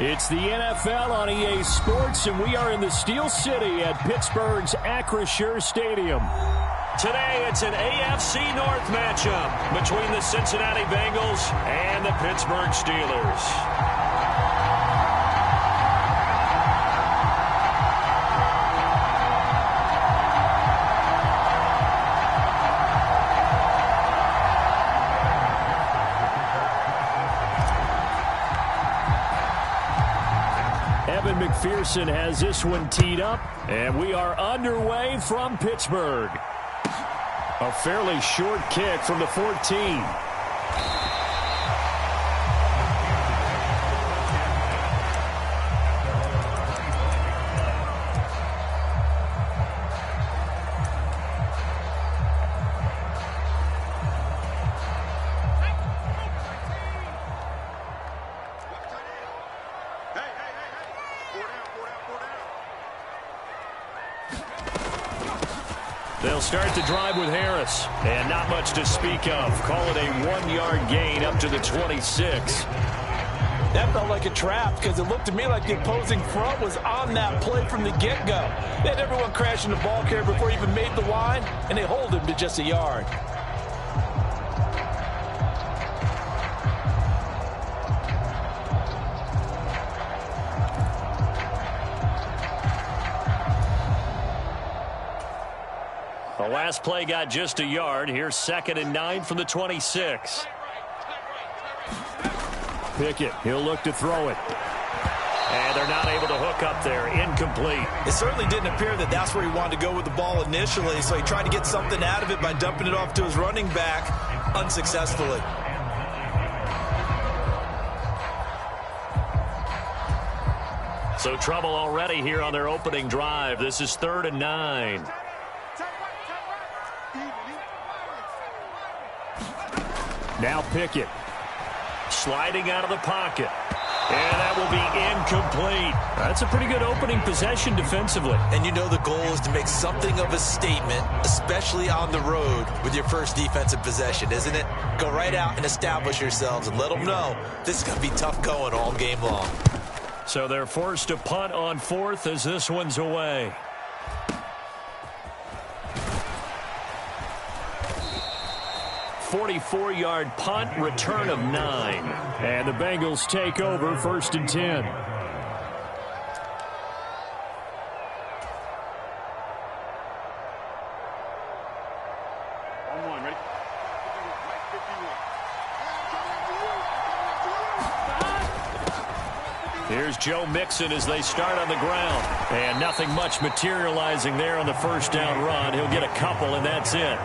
It's the NFL on EA Sports, and we are in the Steel City at Pittsburgh's Acrisure Stadium. Today, it's an AFC North matchup between the Cincinnati Bengals and the Pittsburgh Steelers. McPherson has this one teed up, and we are underway from Pittsburgh. A fairly short kick from the 14. They'll start the drive with Harris, and not much to speak of. Call it a 1-yard gain up to the 26. That felt like a trap because it looked to me like the opposing front was on that play from the get-go. They had everyone crashing the ball carrier before he even made the line, and they hold him to just a yard. The last play got just a yard. Here's 2nd and 9 from the 26. Pickett, he'll look to throw it. And they're not able to hook up there. Incomplete. It certainly didn't appear that that's where he wanted to go with the ball initially, so he tried to get something out of it by dumping it off to his running back unsuccessfully. So trouble already here on their opening drive. This is 3rd and 9. Now Pickett, sliding out of the pocket. And that will be incomplete. That's a pretty good opening possession defensively. And you know the goal is to make something of a statement, especially on the road with your first defensive possession, isn't it? Go right out and establish yourselves and let them know this is going to be tough going all game long. So they're forced to punt on 4th as this one's away. .44-yard punt, return of 9. And the Bengals take over 1st and 10. Ready? Here's Joe Mixon as they start on the ground. And nothing much materializing there on the first down run. He'll get a couple, and that's it.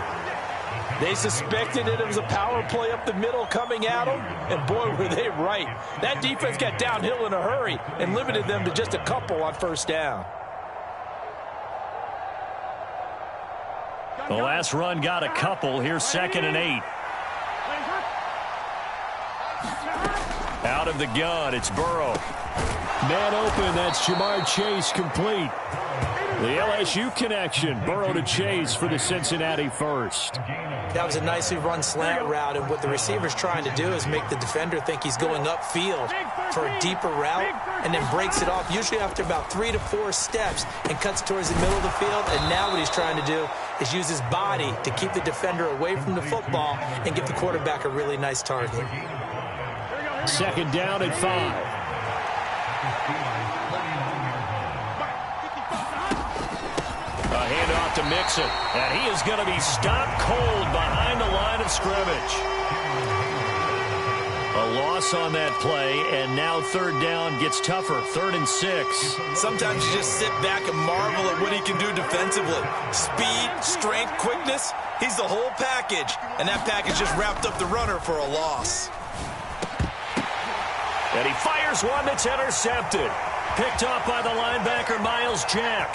They suspected that it was a power play up the middle coming at them, and boy, were they right. That defense got downhill in a hurry and limited them to just a couple on first down. The last run got a couple. Here's 2nd and 8. Out of the gun, it's Burrow. Man open, that's Jamar Chase complete. The LSU connection, Burrow to Chase for the Cincinnati first. That was a nicely run slant route, and what the receiver's trying to do is make the defender think he's going upfield for a deeper route and then breaks it off, usually after about 3 to 4 steps, and cuts towards the middle of the field. And now what he's trying to do is use his body to keep the defender away from the football and give the quarterback a really nice target. 2nd down and 5. A handoff to Mixon, and he is going to be stopped cold behind the line of scrimmage. A loss on that play, and now 3rd down gets tougher, 3rd and 6. Sometimes you just sit back and marvel at what he can do defensively. Speed, strength, quickness, he's the whole package, and that package just wrapped up the runner for a loss. And he fires one that's intercepted. Picked off by the linebacker, Miles Jack.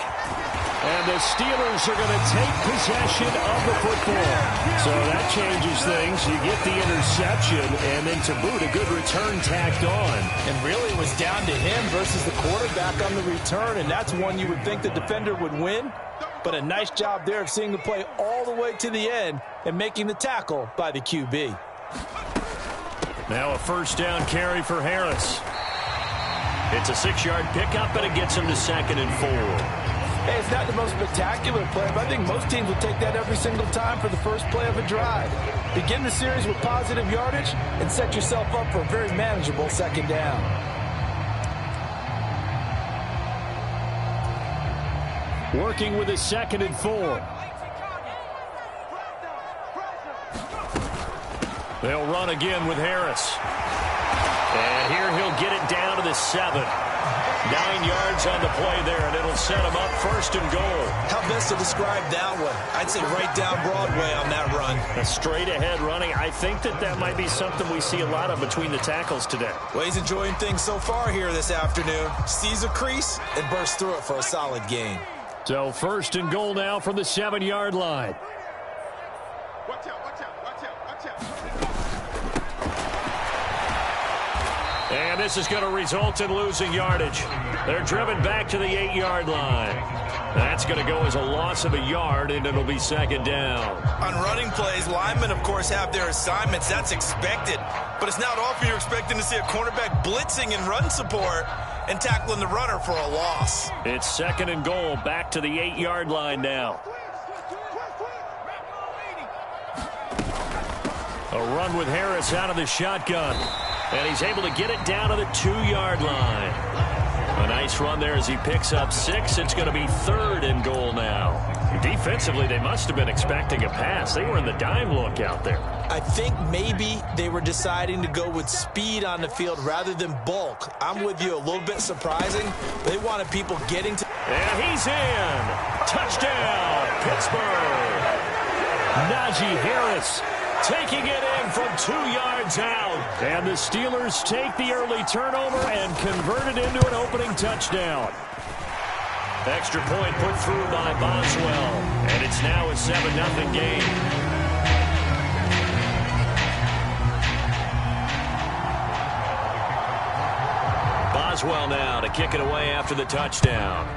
And the Steelers are going to take possession of the football. So that changes things. You get the interception, and then to boot, a good return tacked on. And really it was down to him versus the quarterback on the return, and that's one you would think the defender would win. But a nice job there of seeing the play all the way to the end and making the tackle by the QB. Now a first down carry for Harris. It's a 6-yard pickup, and it gets him to 2nd and 4. Hey, it's not the most spectacular play, but I think most teams will take that every single time for the first play of a drive. Begin the series with positive yardage and set yourself up for a very manageable 2nd down. Working with his 2nd and 4. They'll run again with Harris. And here he'll get it down to the 7. 9 yards on the play there, and it'll set him up 1st and goal. How best to describe that one? I'd say right down Broadway on that run. A straight-ahead running. I think that might be something we see a lot of between the tackles today. Well, he's enjoying things so far here this afternoon. Sees a crease and bursts through it for a solid gain. So 1st and goal now from the 7-yard line. Watch out, watch out, watch out, watch out. And this is going to result in losing yardage. They're driven back to the 8-yard line. That's going to go as a loss of a yard, and it'll be 2nd down. On running plays, linemen, of course, have their assignments. That's expected. But it's not often you're expecting to see a cornerback blitzing in run support and tackling the runner for a loss. It's 2nd and goal, back to the 8-yard line now. A run with Harris out of the shotgun. And he's able to get it down to the 2-yard line. A nice run there as he picks up 6. It's going to be 3rd and goal now. Defensively, they must have been expecting a pass. They were in the dime look out there. I think maybe they were deciding to go with speed on the field rather than bulk. I'm with you, a little bit surprising. They wanted people getting to... And he's in. Touchdown, Pittsburgh. Najee Harris taking it in from 2 yards out. And the Steelers take the early turnover and convert it into an opening touchdown. Extra point put through by Boswell. And it's now a 7-0 game. Boswell now to kick it away after the touchdown.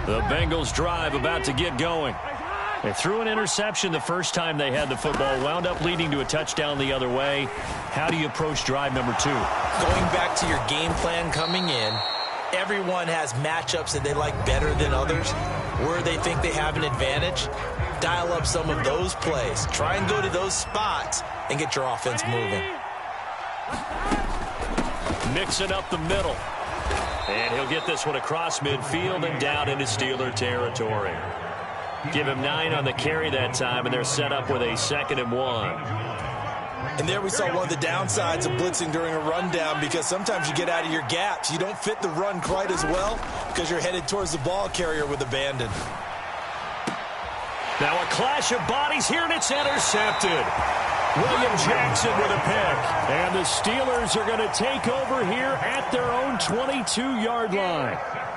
The Bengals drive about to get going. They threw an interception the first time they had the football, wound up leading to a touchdown the other way. How do you approach drive number 2? Going back to your game plan coming in, everyone has matchups that they like better than others, where they think they have an advantage. Dial up some of those plays. Try and go to those spots and get your offense moving. Mix it up the middle. And he'll get this one across midfield and down into Steeler territory. Give him 9 on the carry that time, and they're set up with a 2nd and 1. And there we saw one of the downsides of blitzing during a rundown, because sometimes you get out of your gaps. You don't fit the run quite as well because you're headed towards the ball carrier with abandon. Now a clash of bodies here, and it's intercepted. William Jackson with a pick. And the Steelers are going to take over here at their own 22-yard line.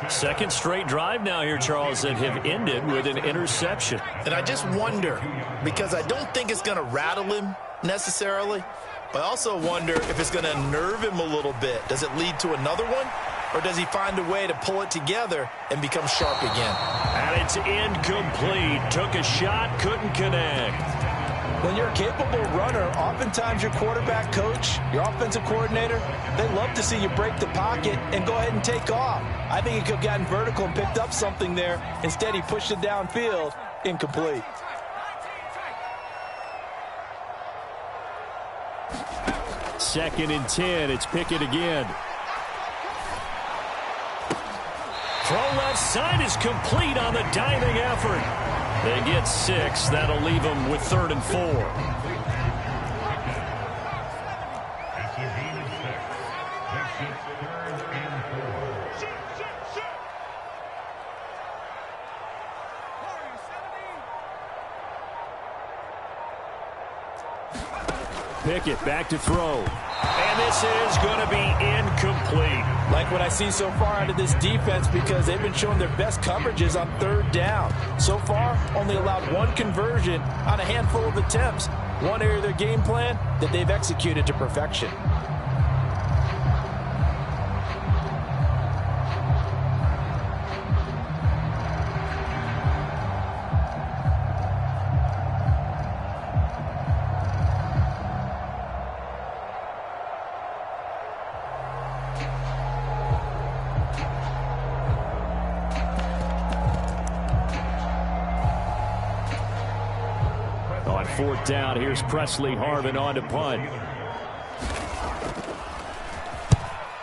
Second straight drive now here, Charles, that have ended with an interception. And I just wonder, because I don't think it's going to rattle him necessarily, but I also wonder if it's going to unnerve him a little bit. Does it lead to another one? Or does he find a way to pull it together and become sharp again? And it's incomplete. Took a shot, couldn't connect. When you're a capable runner, oftentimes your quarterback coach, your offensive coordinator, they love to see you break the pocket and go ahead and take off. I think he could have gotten vertical and picked up something there. Instead, he pushed it downfield, incomplete. Second and 10, it's Pickett again. Throw left side is complete on the diving effort. They get 6. That'll leave them with 3rd and 4. Pickett back to throw. And And this is going to be incomplete. Like what I see so far out of this defense, because they've been showing their best coverages on third down. So far, only allowed one conversion on a handful of attempts. One area of their game plan that they've executed to perfection. On fourth down, here's Presley Harvin on to punt.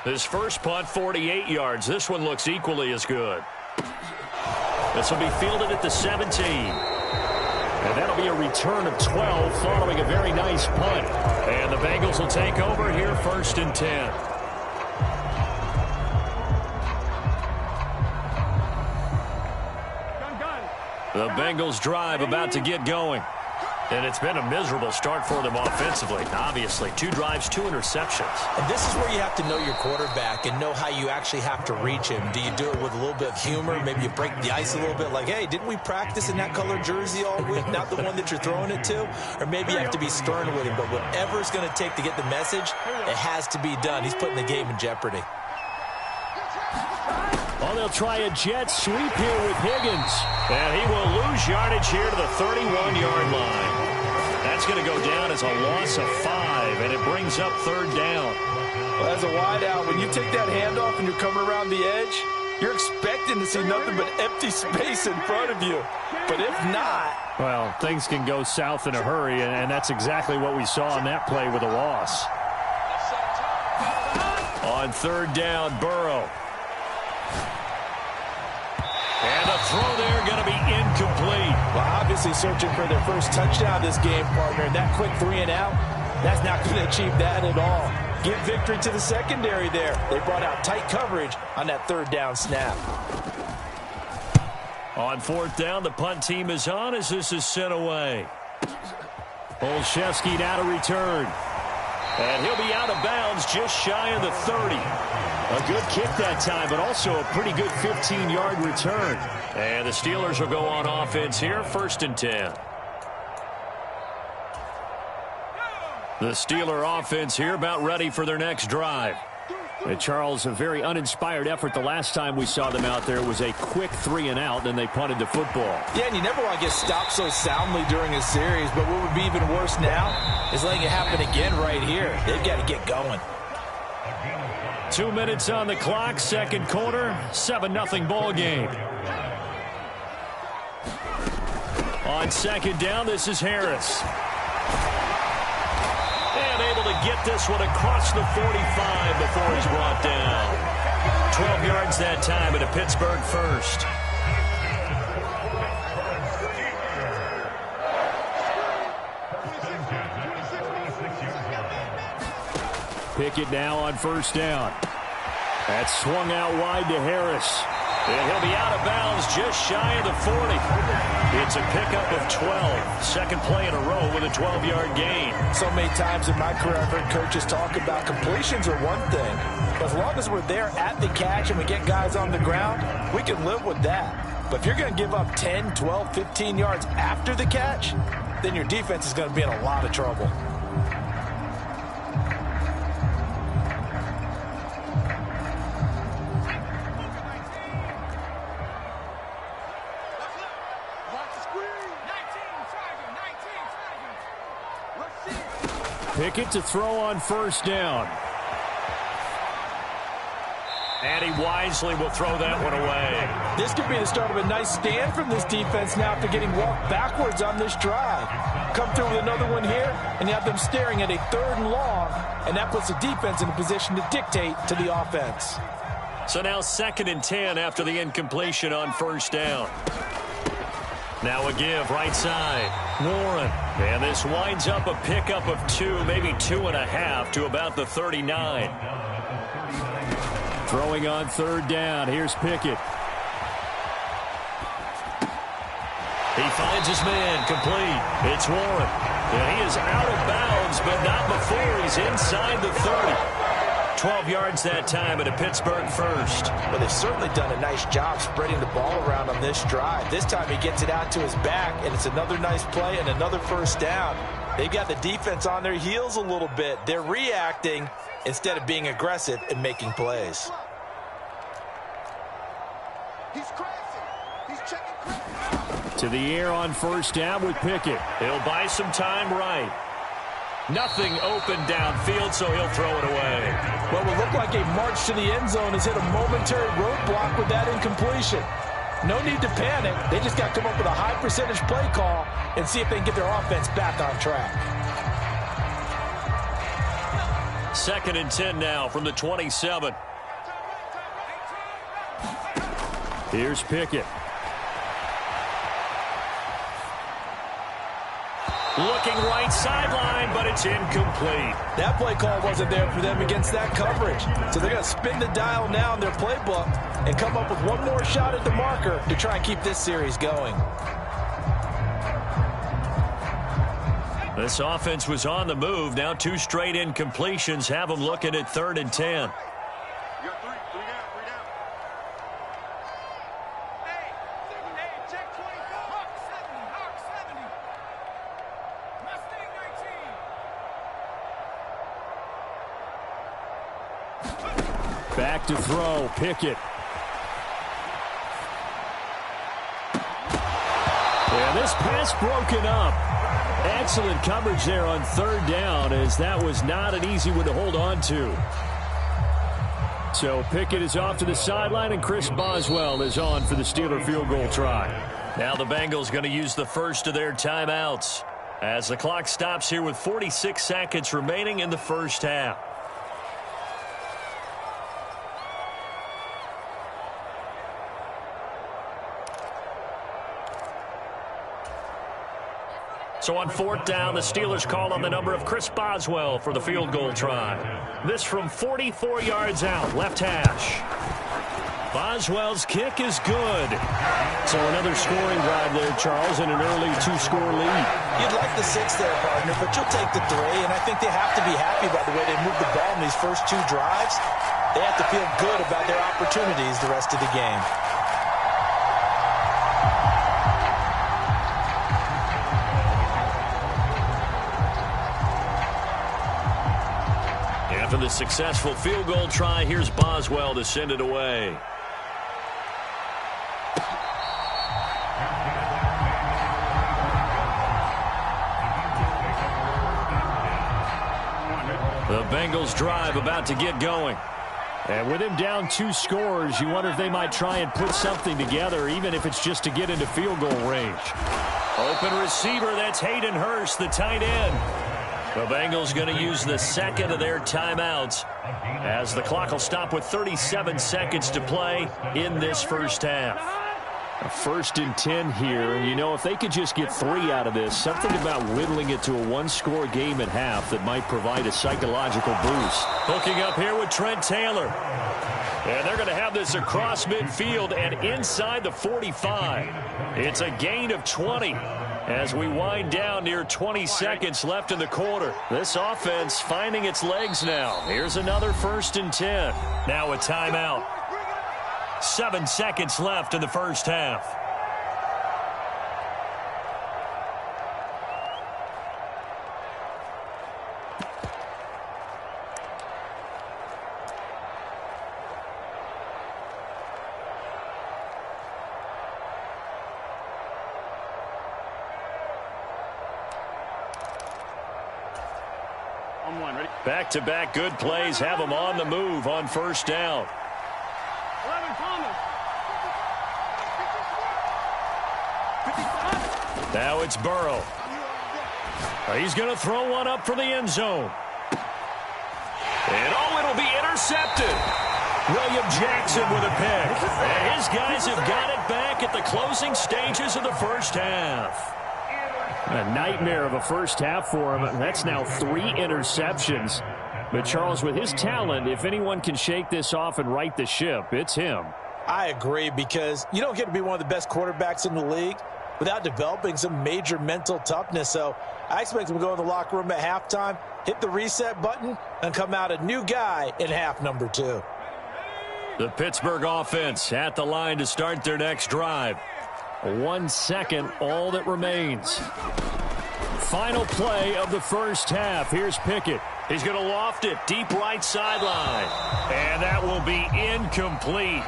His first punt, 48 yards. This one looks equally as good. This will be fielded at the 17. And that'll be a return of 12 following a very nice punt. And the Bengals will take over here, 1st and 10. The Bengals drive about to get going. And it's been a miserable start for them offensively. Obviously, 2 drives, 2 interceptions. And this is where you have to know your quarterback and know how you actually have to reach him. Do you do it with a little bit of humor? Maybe you break the ice a little bit, like, hey, didn't we practice in that color jersey all week? Not the one that you're throwing it to? Or maybe you have to be stern with him. But whatever it's going to take to get the message, it has to be done. He's putting the game in jeopardy. Oh, they'll try a jet sweep here with Higgins. And he will lose yardage here to the 31-yard line. That's going to go down as a loss of 5, and it brings up 3rd down. Well, as a wideout, when you take that handoff and you're coming around the edge, you're expecting to see nothing but empty space in front of you. But if not... Well, things can go south in a hurry, and that's exactly what we saw on that play with a loss. On 3rd down, Burrow. And the throw there going to be incomplete. Well, obviously searching for their first touchdown this game, partner. And that quick 3 and out, that's not going to achieve that at all. Give victory to the secondary there. They brought out tight coverage on that 3rd down snap. On 4th down, the punt team is on as this is sent away. Olszewski now to return. And he'll be out of bounds just shy of the 30. A good kick that time, but also a pretty good 15-yard return. And the Steelers will go on offense here, 1st and 10. The Steeler offense here about ready for their next drive. And Charles, a very uninspired effort the last time we saw them out there was a quick 3 and out, then they punted the football. Yeah, and you never want to get stopped so soundly during a series, but what would be even worse now is letting it happen again right here. They've got to get going. 2 minutes on the clock, 2nd quarter, 7-0 ball game. On 2nd down, this is Harris. And able to get this one across the 45 before he's brought down. 12 yards that time at a Pittsburgh 1st. Pickett now on 1st down. That's swung out wide to Harris. And he'll be out of bounds just shy of the 40. It's a pickup of 12. Second play in a row with a 12-yard gain. So many times in my career I've heard coaches talk about completions are one thing. But as long as we're there at the catch and we get guys on the ground, we can live with that. But if you're going to give up 10, 12, 15 yards after the catch, then your defense is going to be in a lot of trouble. Pickett to throw on 1st down. And he wisely will throw that one away. This could be the start of a nice stand from this defense now after getting walked backwards on this drive. Come through with another one here, and you have them staring at a 3rd and long, and that puts the defense in a position to dictate to the offense. So now 2nd and 10 after the incompletion on 1st down. Now a give right side. Warren. And this winds up a pickup of 2, maybe 2.5 to about the 39. Throwing on 3rd down. Here's Pickett. He finds his man complete. It's Warren. And he is out of bounds, but not before he's inside the 30. 12 yards that time and a Pittsburgh first. But they've certainly done a nice job spreading the ball around on this drive. This time he gets it out to his back, and it's another nice play and another first down. They've got the defense on their heels a little bit. They're reacting instead of being aggressive and making plays. He's crazy. He's checking crazy. To the air on first down with Pickett. He'll buy some time right. Nothing open downfield, so he'll throw it away. What would look like a march to the end zone has hit a momentary roadblock with that incompletion. No need to panic. They just got to come up with a high percentage play call and see if they can get their offense back on track. 2nd and 10 now from the 27. Here's Pickett. Looking right sideline, but it's incomplete. That play call wasn't there for them against that coverage. So they're going to spin the dial now in their playbook and come up with one more shot at the marker to try and keep this series going. This offense was on the move. Now 2 straight incompletions have them looking at 3rd and 10. You got three down. Hey, check 24. Hawk 70. Mustang 19. Back to throw, Pickett. And this pass broken up. Excellent coverage there on 3rd down, as that was not an easy one to hold on to. So Pickett is off to the sideline, and Chris Boswell is on for the Steeler field goal try. Now the Bengals going to use the first of their timeouts as the clock stops here with 46 seconds remaining in the first half. So on 4th down, the Steelers call on the number of Chris Boswell for the field goal try. This from 44 yards out, left hash. Boswell's kick is good. So another scoring drive there, Charles, and an early 2-score lead. You'd like the 6 there, partner, but you'll take the 3, and I think they have to be happy by the way they moved the ball in these first 2 drives. They have to feel good about their opportunities the rest of the game. After the successful field goal try, here's Boswell to send it away. The Bengals drive about to get going. And with him down 2 scores, you wonder if they might try and put something together, even if it's just to get into field goal range. Open receiver, that's Hayden Hurst, the tight end. The Bengals going to use the 2nd of their timeouts as the clock will stop with 37 seconds to play in this first half. A 1st and 10 here, and you know, if they could just get 3 out of this, something about whittling it to a 1-score game at half that might provide a psychological boost. Hooking up here with Trent Taylor. And they're going to have this across midfield and inside the 45. It's a gain of 20 as we wind down near 20 seconds left in the quarter. This offense finding its legs now. Here's another 1st and 10. Now a timeout. 7 seconds left in the first half. Back-to-back good plays have them on the move on first down. Now it's Burrow. He's going to throw one up for the end zone. And it'll be intercepted. William Jackson with a pick. And his guys have got it back at the closing stages of the first half. A nightmare of a first half for him. That's now 3 interceptions. But Charles, with his talent, if anyone can shake this off and right the ship, it's him. I agree, because you don't get to be one of the best quarterbacks in the league without developing some major mental toughness. So I expect him to go in the locker room at halftime, hit the reset button, and come out a new guy in half number 2. The Pittsburgh offense at the line to start their next drive. 1 second, all that remains. Final play of the first half. Here's Pickett. He's going to loft it deep right sideline. And that will be incomplete.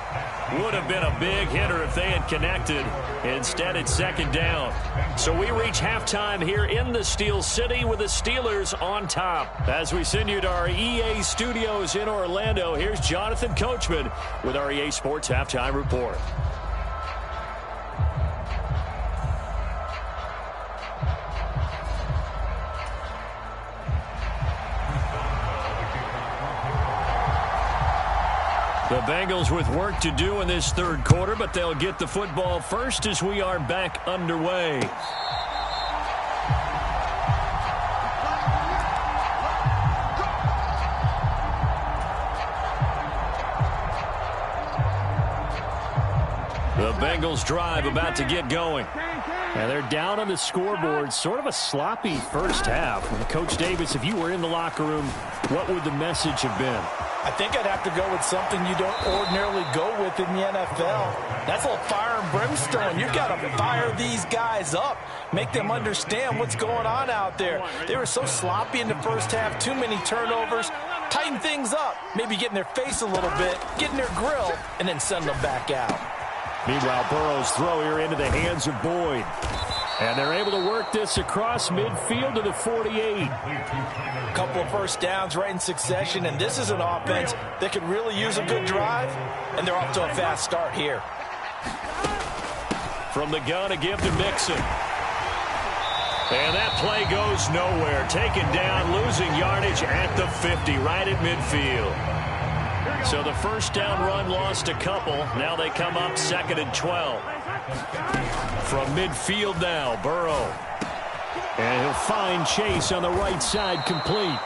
Would have been a big hitter if they had connected. Instead, it's second down. So we reach halftime here in the Steel City with the Steelers on top. As we send you to our EA studios in Orlando, here's Jonathan Coachman with our EA Sports Halftime Report. The Bengals with work to do in this third quarter, but they'll get the football first as we are back underway. The Bengals drive about to get going. And they're down on the scoreboard. Sort of a sloppy first half. And Coach Davis, if you were in the locker room, what would the message have been? I think I'd have to go with something you don't ordinarily go with in the NFL. That's a little fire and brimstone. You've got to fire these guys up, make them understand what's going on out there. They were so sloppy in the first half, too many turnovers. Tighten things up, maybe get in their face a little bit, get in their grill, and then send them back out. Meanwhile, Burrow's throw here into the hands of Boyd. And they're able to work this across midfield to the 48. A couple of first downs right in succession, and this is an offense that could really use a good drive, and they're off to a fast start here. From the gun, a give to Mixon. And that play goes nowhere. Taken down, losing yardage at the 50, right at midfield. So the first down run lost a couple. Now they come up 2nd and 12. From midfield now, Burrow. And he'll find Chase on the right side, complete.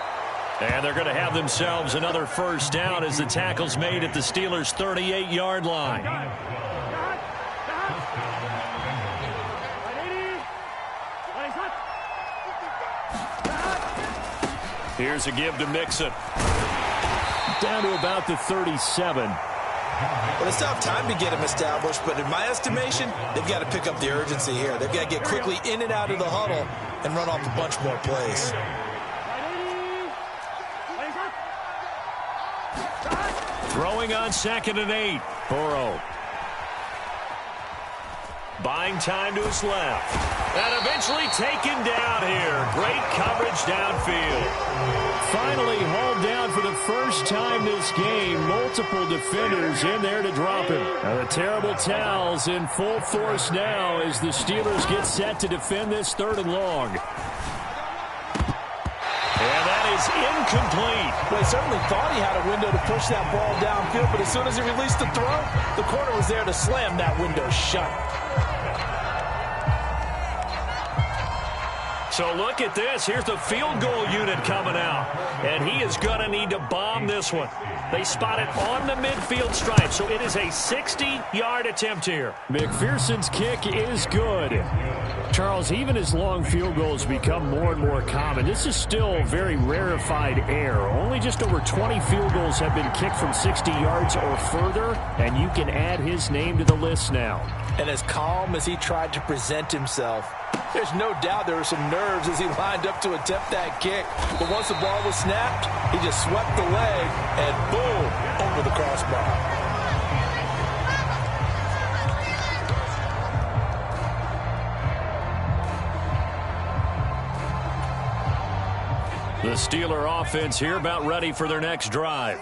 And they're going to have themselves another first down as the tackle's made at the Steelers' 38-yard line. Here's a give to Mixon. Down to about the 37. Well, it's not time to get him established, but in my estimation, they've got to pick up the urgency here. They've got to get quickly in and out of the huddle and run off a bunch more plays. Throwing on 2nd and 8. Burrow. Buying time to his left. And eventually taken down here. Great coverage downfield. Finally hauled down for the first time this game. Multiple defenders in there to drop him. Now the terrible towels in full force now as the Steelers get set to defend this 3rd and long. And that is incomplete. Well, he certainly thought he had a window to push that ball downfield, but as soon as he released the throw, the corner was there to slam that window shut. So look at this. Here's the field goal unit coming out. And he is going to need to bomb this one. They spot it on the midfield stripe. So it is a 60-yard attempt here. McPherson's kick is good. Charles, even as long field goals become more and more common, this is still very rarefied air. Only just over 20 field goals have been kicked from 60 yards or further, and you can add his name to the list now. And as calm as he tried to present himself, there's no doubt there were some nerves as he lined up to attempt that kick. But once the ball was snapped, he just swept the leg and boom, over the crossbar. The Steeler offense here about ready for their next drive.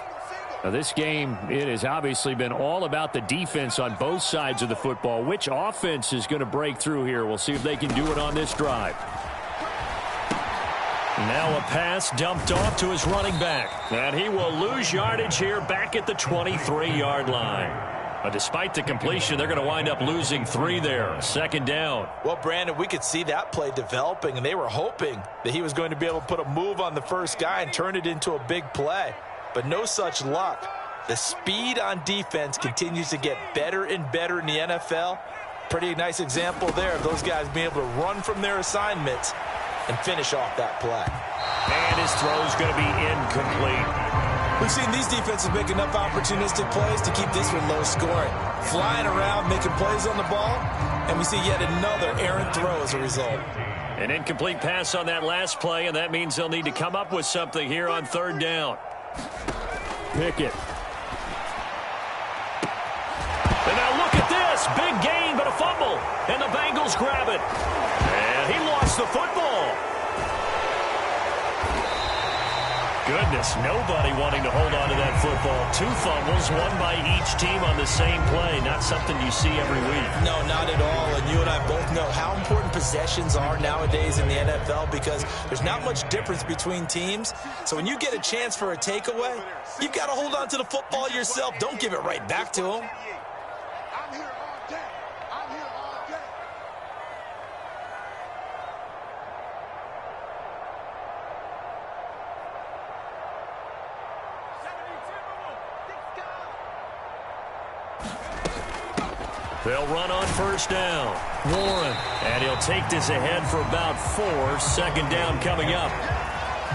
Now this game, it has obviously been all about the defense on both sides of the football. Which offense is going to break through here? We'll see if they can do it on this drive. Now a pass dumped off to his running back. And he will lose yardage here back at the 23-yard line. But despite the completion, they're going to wind up losing 3 there. 2nd down. Well, Brandon, we could see that play developing, and they were hoping that he was going to be able to put a move on the first guy and turn it into a big play. But no such luck. The speed on defense continues to get better and better in the NFL. Pretty nice example there of those guys being able to run from their assignments and finish off that play. And his throw's going to be incomplete. We've seen these defenses make enough opportunistic plays to keep this one low scoring. Flying around, making plays on the ball, and we see yet another errant throw as a result. An incomplete pass on that last play, and that means they'll need to come up with something here on third down. Pickett. And now look at this. Big gain, but a fumble. And the Bengals grab it. And he lost the football. Goodness, nobody wanting to hold on to that football. 2 fumbles, one by each team on the same play. Not something you see every week. No, not at all. And you and I both know how important possessions are nowadays in the NFL because there's not much difference between teams. So when you get a chance for a takeaway, you've got to hold on to the football yourself. Don't give it right back to them. I'm here all day. I'm here all day. They'll run on first down. Warren. And he'll take this ahead for about 4. Second down coming up.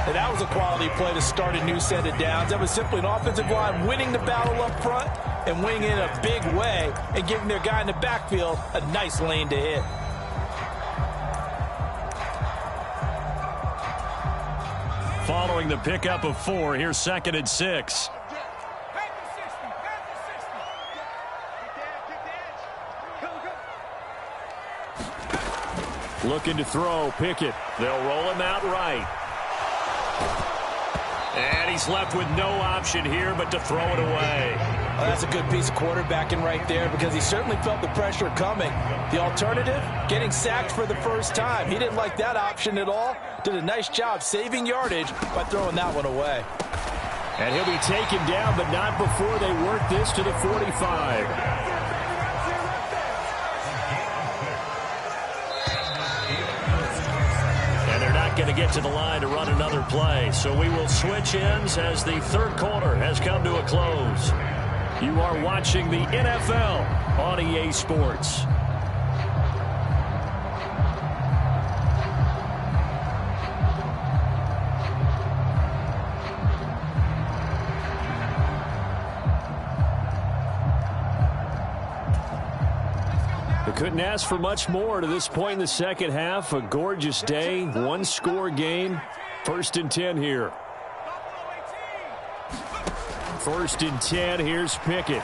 And that was a quality play to start a new set of downs. That was simply an offensive line winning the battle up front and winning in a big way and giving their guy in the backfield a nice lane to hit. Following the pickup of 4, here's 2nd and 6. Looking to throw. Pickett. They'll roll him out right. And he's left with no option here but to throw it away. Oh, that's a good piece of quarterbacking right there because he certainly felt the pressure coming. The alternative, getting sacked for the first time. He didn't like that option at all. Did a nice job saving yardage by throwing that one away. And he'll be taken down, but not before they work this to the 45. Going to get to the line to run another play. So we will switch ends as the third quarter has come to a close. You are watching the NFL on EA Sports. Couldn't ask for much more to this point in the second half. A gorgeous day, 1-score game. 1st and 10 here. 1st and 10, here's Pickett.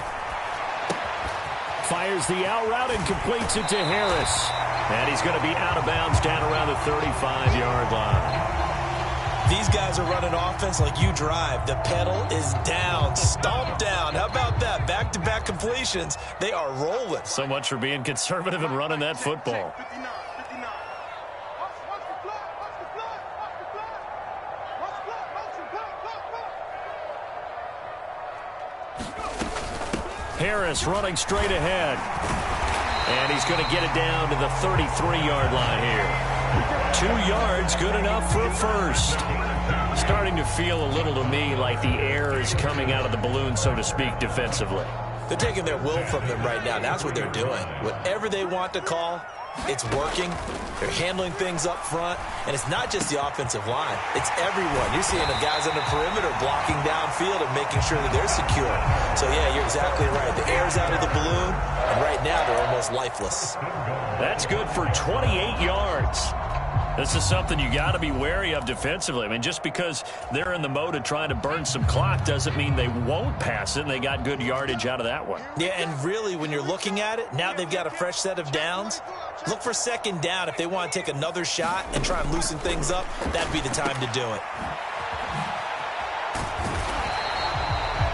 Fires the out route and completes it to Harris. And he's going to be out of bounds down around the 35-yard line. These guys are running offense like you drive. The pedal is down, stomp down. How about that? Back-to-back completions. They are rolling. So much for being conservative and running that football. 59. Harris running straight ahead. And he's going to get it down to the 33-yard line here. 2 yards, good enough for a first. Starting to feel a little to me like the air is coming out of the balloon, so to speak, defensively. They're taking their will from them right now. That's what they're doing. Whatever they want to call, it's working. They're handling things up front. And it's not just the offensive line. It's everyone. You're seeing the guys on the perimeter blocking downfield and making sure that they're secure. So, yeah, you're exactly right. The air's out of the balloon, and right now they're almost lifeless. That's good for 28 yards. This is something you got to be wary of defensively. I mean, just because they're in the mode of trying to burn some clock doesn't mean they won't pass it, and they got good yardage out of that one. Yeah, and really, when you're looking at it, now they've got a fresh set of downs. Look for second down if they want to take another shot and try and loosen things up. That'd be the time to do it.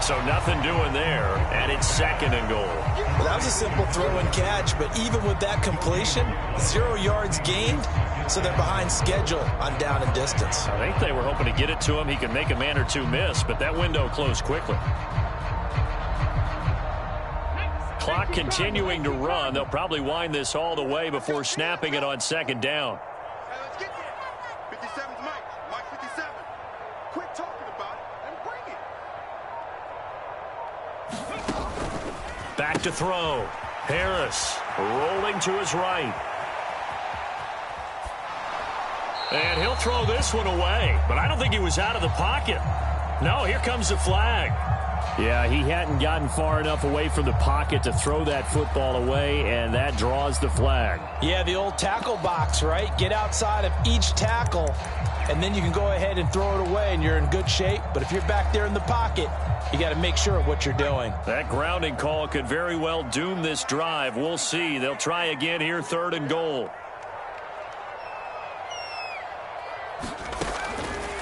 So nothing doing there, and it's 2nd and goal. Well, that was a simple throw and catch, but even with that completion, 0 yards gained, so they're behind schedule on down and distance. I think they were hoping to get it to him. He could make a man or two miss, but that window closed quickly. Clock continuing to run. They'll probably wind this all the way before snapping it on 2nd down. Hey, let's get there. 57's Mike 57. Quit talking about it and bring it. Back to throw. Harris rolling to his right. And he'll throw this one away, but I don't think he was out of the pocket. No, here comes the flag. Yeah, he hadn't gotten far enough away from the pocket to throw that football away, and that draws the flag. Yeah, the old tackle box, right? Get outside of each tackle, and then you can go ahead and throw it away, and you're in good shape. But if you're back there in the pocket, you got to make sure of what you're doing. That grounding call could very well doom this drive. We'll see. They'll try again here, 3rd and goal.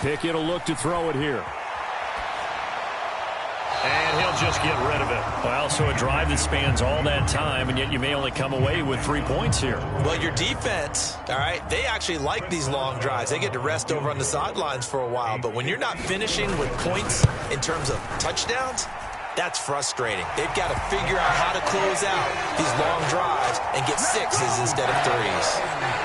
Pickett will look to throw it here. And he'll just get rid of it. Well, so a drive that spans all that time, and yet you may only come away with 3 points here. Well, your defense, all right, they actually like these long drives. They get to rest over on the sidelines for a while. But when you're not finishing with points in terms of touchdowns, that's frustrating. They've got to figure out how to close out these long drives and get 6s instead of 3s.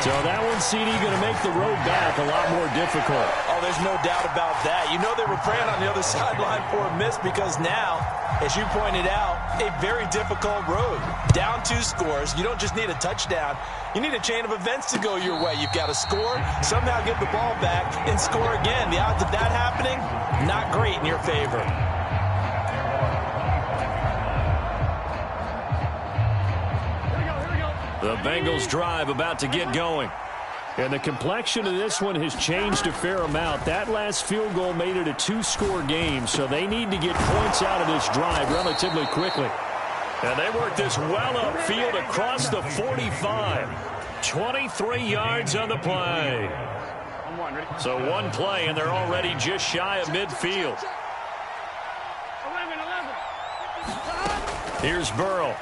So that one, CD, going to make the road back a lot more difficult. Oh, there's no doubt about that. You know they were praying on the other sideline for a miss because now, as you pointed out, a very difficult road. Down 2 scores. You don't just need a touchdown. You need a chain of events to go your way. You've got to score, somehow get the ball back, and score again. The odds of that happening, not great in your favor. The Bengals drive about to get going. And the complexion of this one has changed a fair amount. That last field goal made it a 2-score game, so they need to get points out of this drive relatively quickly. And they work this well upfield across the 45. 23 yards on the play. So one play, and they're already just shy of midfield. Here's Burrow.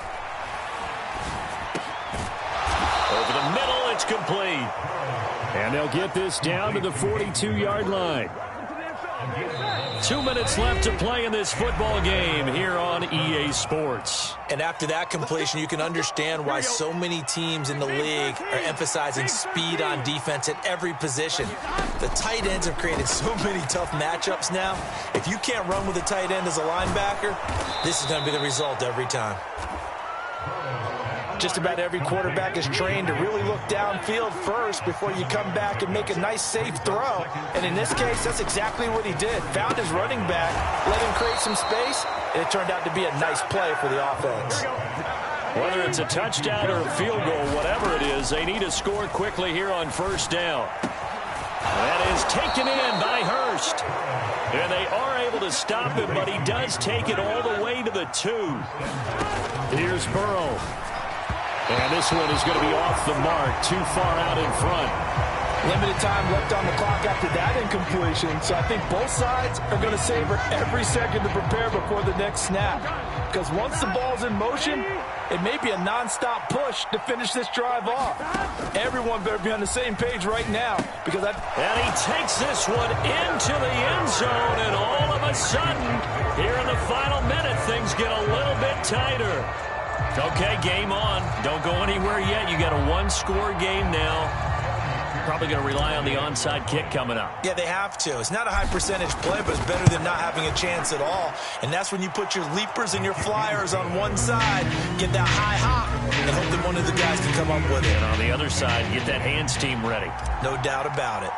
Over the middle, it's complete. And they'll get this down to the 42-yard line. 2 minutes left to play in this football game here on EA Sports. And after that completion, you can understand why so many teams in the league are emphasizing speed on defense at every position. The tight ends have created so many tough matchups now. If you can't run with a tight end as a linebacker, this is going to be the result every time. Just about every quarterback is trained to really look downfield first before you come back and make a nice, safe throw. And in this case, that's exactly what he did. Found his running back, let him create some space, and it turned out to be a nice play for the offense. Whether it's a touchdown or a field goal, whatever it is, they need to score quickly here on 1st down. That is taken in by Hurst. And they are able to stop him, but he does take it all the way to the 2. Here's Burrow. And this one is going to be off the mark, too far out in front. Limited time left on the clock after that incompletion, so I think both sides are going to savor every second to prepare before the next snap. Because once the ball's in motion, it may be a nonstop push to finish this drive off. Everyone better be on the same page right now. And he takes this one into the end zone, and all of a sudden, here in the final minute, things get a little bit tighter. Okay, game on. Don't go anywhere yet. You got a 1-score game now. Probably going to rely on the onside kick coming up. Yeah, they have to. It's not a high percentage play, but it's better than not having a chance at all. And that's when you put your leapers and your flyers on one side, get that high hop, and hope that one of the guys can come up with it. And on the other side, get that hands team ready. No doubt about it.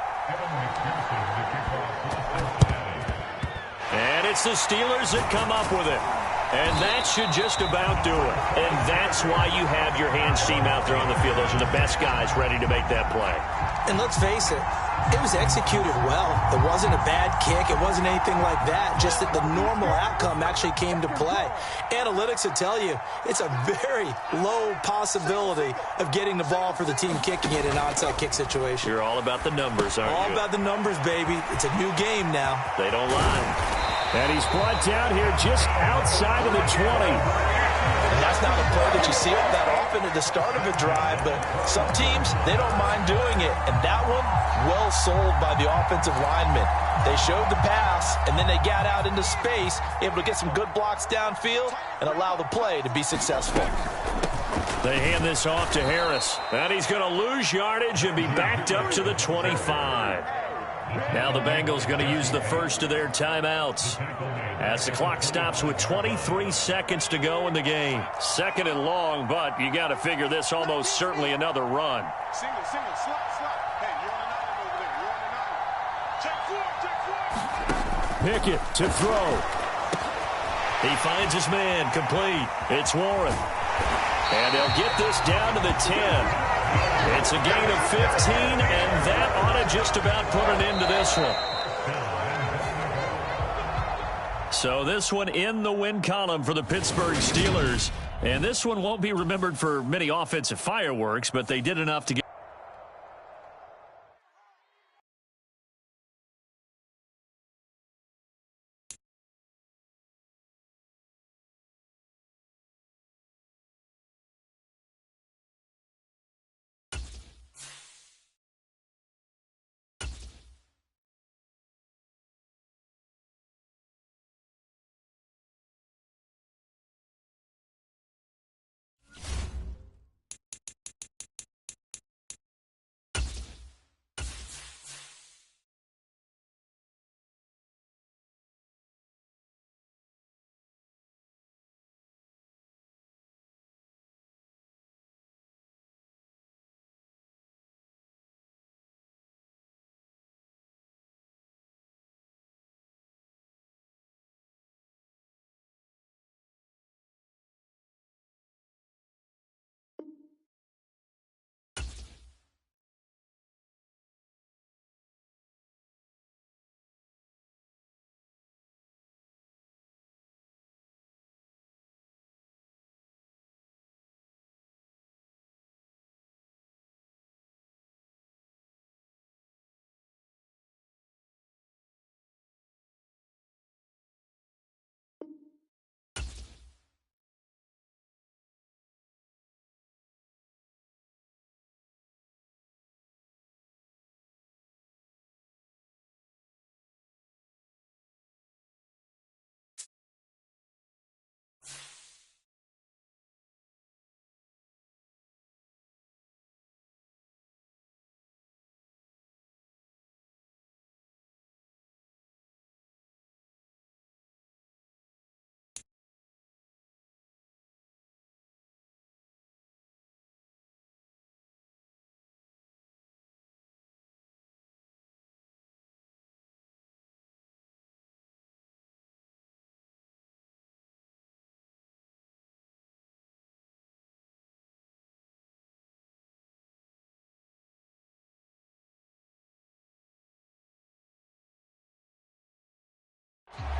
And it's the Steelers that come up with it. And that should just about do it. And that's why you have your hands team out there on the field. Those are the best guys ready to make that play. And let's face it, it was executed well. It wasn't a bad kick. It wasn't anything like that. Just that the normal outcome actually came to play. Analytics will tell you it's a very low possibility of getting the ball for the team kicking it in an onside kick situation. You're all about the numbers, aren't you? All about the numbers, baby. It's a new game now. They don't lie. And he's brought down here just outside of the 20. And that's not a play that you see that often at the start of a drive, but some teams, they don't mind doing it. And that one, well sold by the offensive lineman. They showed the pass, and then they got out into space, able to get some good blocks downfield and allow the play to be successful. They hand this off to Harris. And he's going to lose yardage and be backed up to the 25. Now the Bengals going to use the first of their timeouts as the clock stops with 23 seconds to go in the game. Second and long, but you got to figure this almost certainly another run. Single, slot. Hey, you're on an island over there. You're on an island. Check four. Pickett to throw. He finds his man complete. It's Warren. And they'll get this down to the 10. It's a gain of 15, and that ought to just about put an end to this one. So this one in the win column for the Pittsburgh Steelers. And this one won't be remembered for many offensive fireworks, but they did enough to get.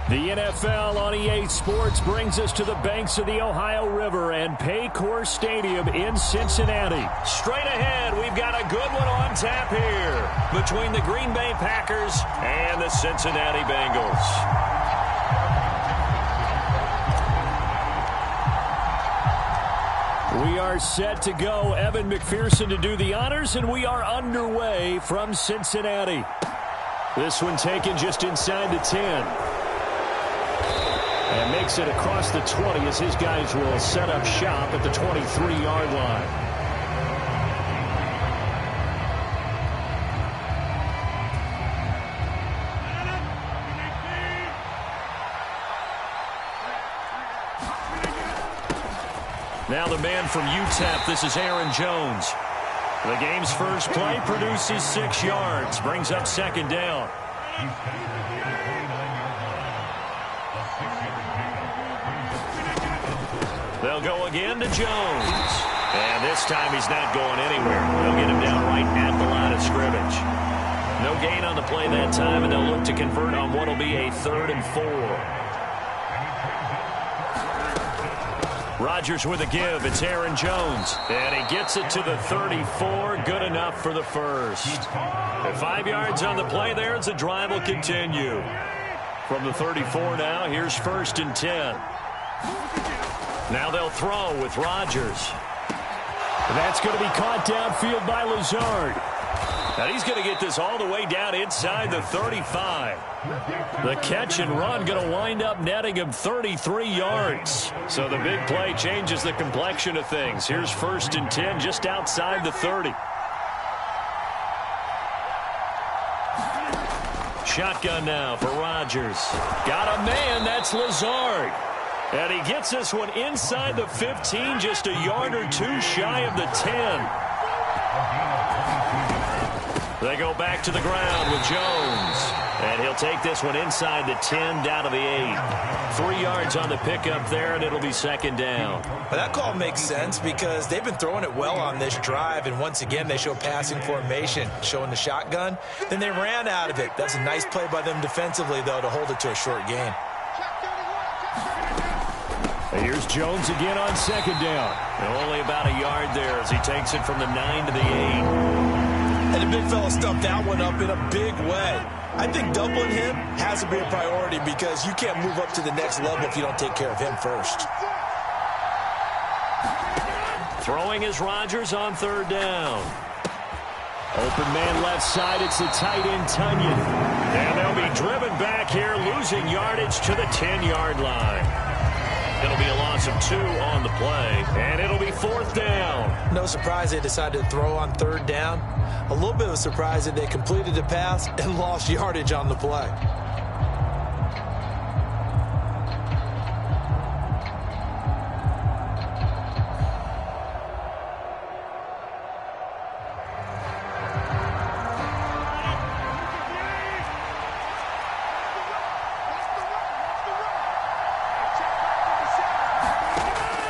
The NFL on EA Sports brings us to the banks of the Ohio River and Paycor Stadium in Cincinnati. Straight ahead, we've got a good one on tap here between the Green Bay Packers and the Cincinnati Bengals. We are set to go. Evan McPherson to do the honors, and we are underway from Cincinnati. This one taken just inside the 10. And makes it across the 20 as his guys will set up shop at the 23-yard line. Now the man from UTEP, this is Aaron Jones. The game's first play produces 6 yards, brings up second down. They'll go again to Jones. And this time he's not going anywhere. They'll get him down right at the line of scrimmage. No gain on the play that time, and they'll look to convert on what will be a 3rd and 4. Rodgers with a give. It's Aaron Jones. And he gets it to the 34. Good enough for the first. At 5 yards on the play there as the drive will continue. From the 34 now, here's 1st and 10. Now they'll throw with Rodgers. That's going to be caught downfield by Lazard. And he's going to get this all the way down inside the 35. The catch and run going to wind up netting him 33 yards. So the big play changes the complexion of things. Here's 1st and 10 just outside the 30. shotgun now for Rodgers. Got a man, that's Lazard. And he gets this one inside the 15, just a yard or two shy of the 10. They go back to the ground with Jones. And he'll take this one inside the 10, down to the 8. 3 yards on the pickup there, and it'll be second down. Well, that call makes sense because they've been throwing it well on this drive, and once again they show passing formation, showing the shotgun. Then they ran out of it. That's a nice play by them defensively, though, to hold it to a short gain. Here's Jones again on second down. And only about a yard there as he takes it from the 9 to the 8. And the big fella stuffed that one up in a big way. I think doubling him has to be a priority because you can't move up to the next level if you don't take care of him first. Throwing is Rodgers on third down. Open man left side, it's the tight end, Tunyon. And they'll be driven back here, losing yardage to the 10-yard line. It'll be a loss of 2 on the play, and it'll be fourth down. No surprise they decided to throw on third down. A little bit of a surprise that they completed the pass and lost yardage on the play.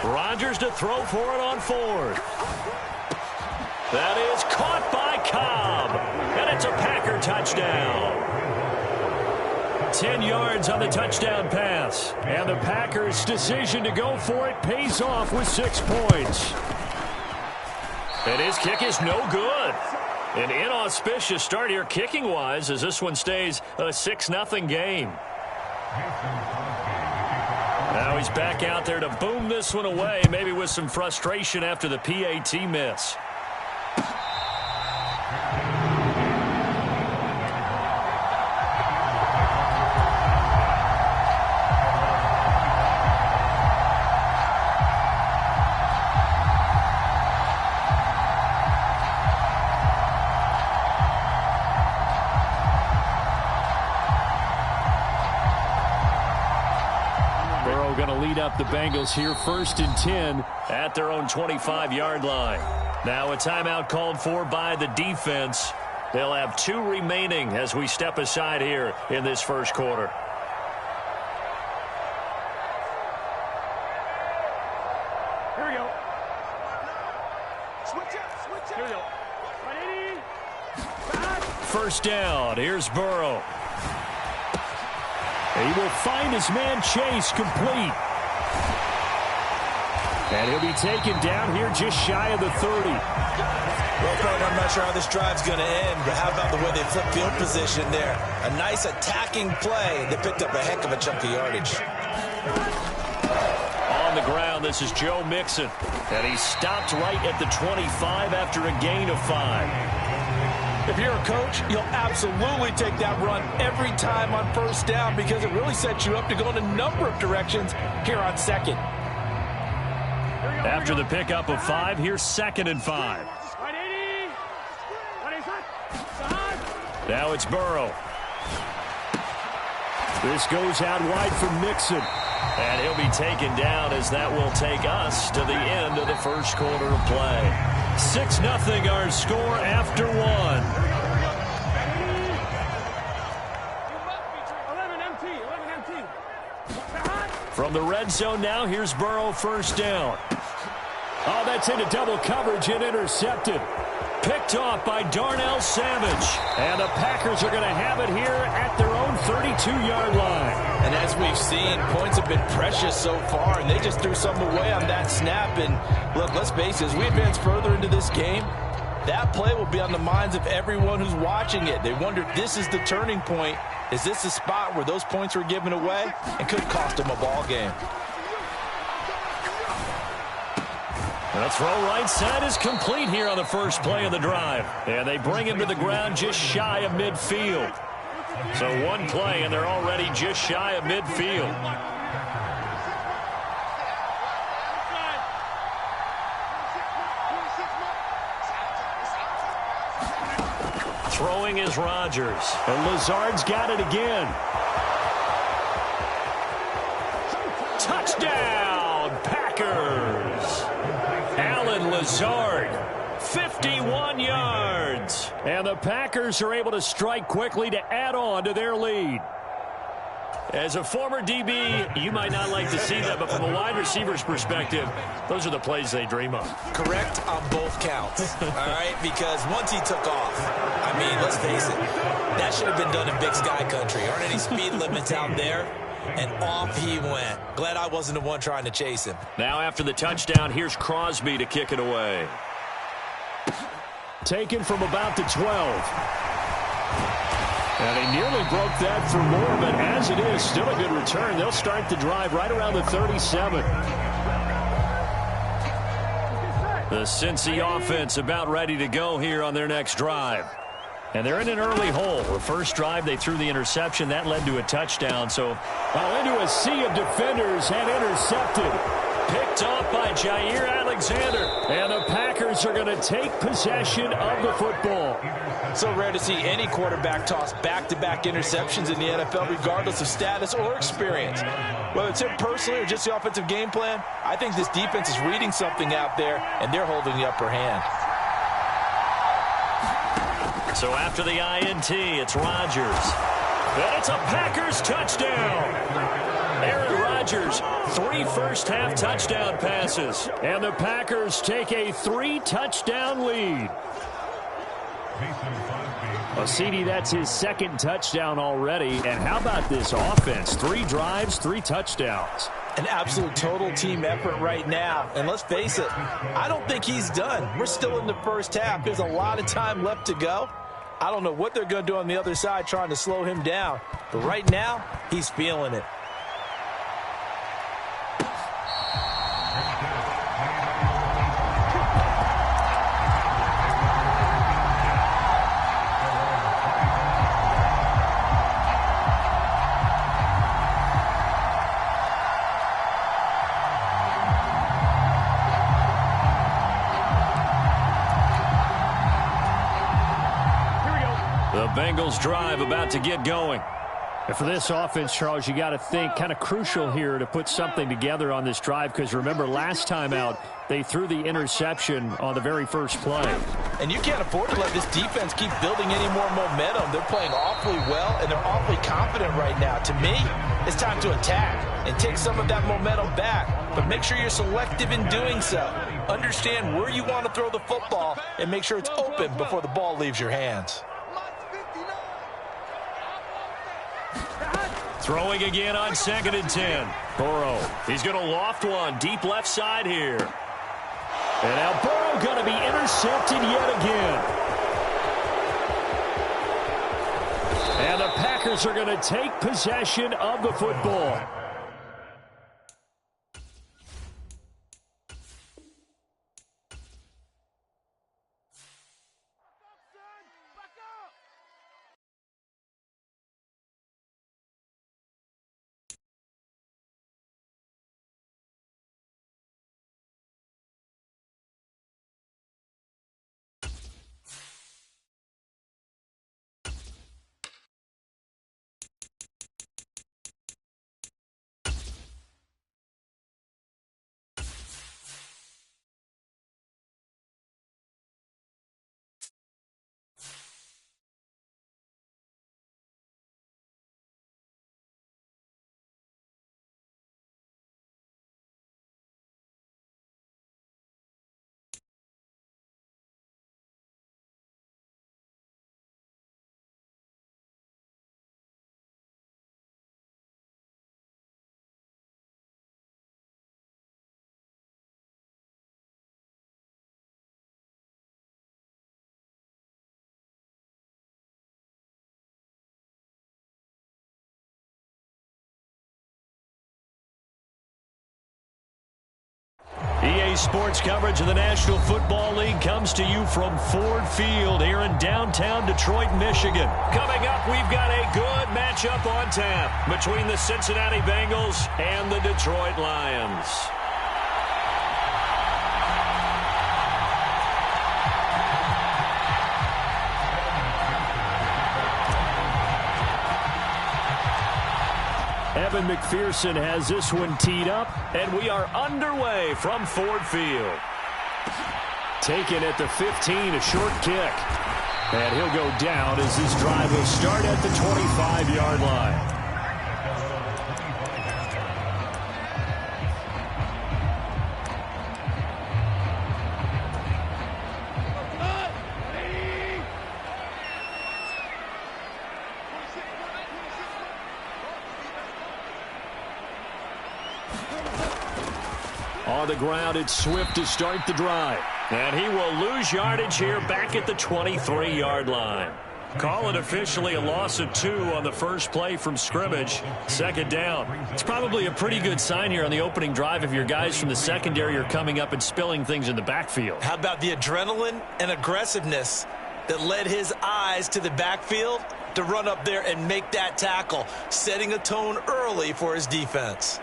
Rodgers to throw for it on fourth. That is caught by Cobb. And it's a Packer touchdown. 10 yards on the touchdown pass. And the Packers' decision to go for it pays off with 6 points. And his kick is no good. An inauspicious start here kicking-wise as this one stays a 6-0 game. Now he's back out there to boom this one away, maybe with some frustration after the PAT miss. Going to lead up the Bengals here, 1st and 10 at their own 25-yard line. Now a timeout called for by the defense. They'll have 2 remaining as we step aside here in this first quarter. Here we go. Switch up. Here we go. 180. First down. Here's Burrow. He will find his man Chase complete. And he'll be taken down here just shy of the 30. Well, Craig, I'm not sure how this drive's going to end, but how about the way they flip field position there? A nice attacking play that picked up a heck of a chunk of yardage. On the ground, this is Joe Mixon. And he stopped right at the 25 after a gain of 5. If you're a coach, you'll absolutely take that run every time on first down because it really sets you up to go in a number of directions here on second. After the pickup of 5, here's 2nd and 5. Now it's Burrow. This goes out wide for Mixon. And he'll be taken down as that will take us to the end of the first quarter of play. 6-0 our score after 1. From the red zone now, here's Burrow, first down. Oh, that's into double coverage and intercepted. Picked off by Darnell Savage. And the Packers are going to have it here at their own 32-yard line. And as we've seen, points have been precious so far, and they just threw some away on that snap. And look, let's face it, as we advance further into this game, that play will be on the minds of everyone who's watching it. They wonder, this is the turning point. Is this the spot where those points were given away and could cost them a ball game? The throw right side is complete here on the first play of the drive. And they bring him to the ground just shy of midfield. So one play, and they're already just shy of midfield. Throwing is Rodgers. And Lazard's got it again. Touchdown, Packers. Alan Lazard, 51 yards. And the Packers are able to strike quickly to add on to their lead. As a former DB, you might not like to see that, but from a wide receiver's perspective, those are the plays they dream of. Correct on both counts, all right? Because once he took off, I mean, let's face it, that should have been done in Big Sky Country. Aren't any speed limits out there? And off he went. Glad I wasn't the one trying to chase him. Now after the touchdown, here's Crosby to kick it away. Taken from about the 12. And he nearly broke that for more, but as it is, still a good return. They'll start the drive right around the 37. The Cincy offense about ready to go here on their next drive. And they're in an early hole. The first drive, they threw the interception. That led to a touchdown. So, into a sea of defenders and intercepted. Picked off by Jair Alexander. And the Packers are going to take possession of the football. So rare to see any quarterback toss back-to-back interceptions in the NFL, regardless of status or experience. Whether it's him personally or just the offensive game plan, I think this defense is reading something out there, and they're holding the upper hand. So after the INT, it's Rodgers. And it's a Packers touchdown. Aaron Rodgers, 3 first-half touchdown passes. And the Packers take a 3-touchdown lead. Well, CD, that's his second touchdown already. And how about this offense? 3 drives, 3 touchdowns. An absolute total team effort right now. And let's face it, I don't think he's done. We're still in the first half. There's a lot of time left to go. I don't know what they're going to do on the other side trying to slow him down. But right now, he's feeling it. Bengals drive about to get going. And for this offense, Charles, you got to think kind of crucial here to put something together on this drive, because remember last time out they threw the interception on the very first play. And you can't afford to let this defense keep building any more momentum. They're playing awfully well, and they're awfully confident right now. To me, it's time to attack and take some of that momentum back. But make sure you're selective in doing so. Understand where you want to throw the football and make sure it's open before the ball leaves your hands. Throwing again on 2nd and 10. Burrow, he's going to loft one deep left side here. And now Burrow going to be intercepted yet again. And the Packers are going to take possession of the football. EA Sports coverage of the National Football League comes to you from Ford Field here in downtown Detroit, Michigan. Coming up, we've got a good matchup on tap between the Cincinnati Bengals and the Detroit Lions. Evan McPherson has this one teed up, and we are underway from Ford Field. Taken at the 15, a short kick. And he'll go down as this drive will start at the 25-yard line. On the ground, it's Swift to start the drive. And he will lose yardage here back at the 23-yard line. Call it officially a loss of 2 on the first play from scrimmage. Second down. It's probably a pretty good sign here on the opening drive if your guys from the secondary are coming up and spilling things in the backfield. How about the adrenaline and aggressiveness that led his eyes to the backfield to run up there and make that tackle, setting a tone early for his defense.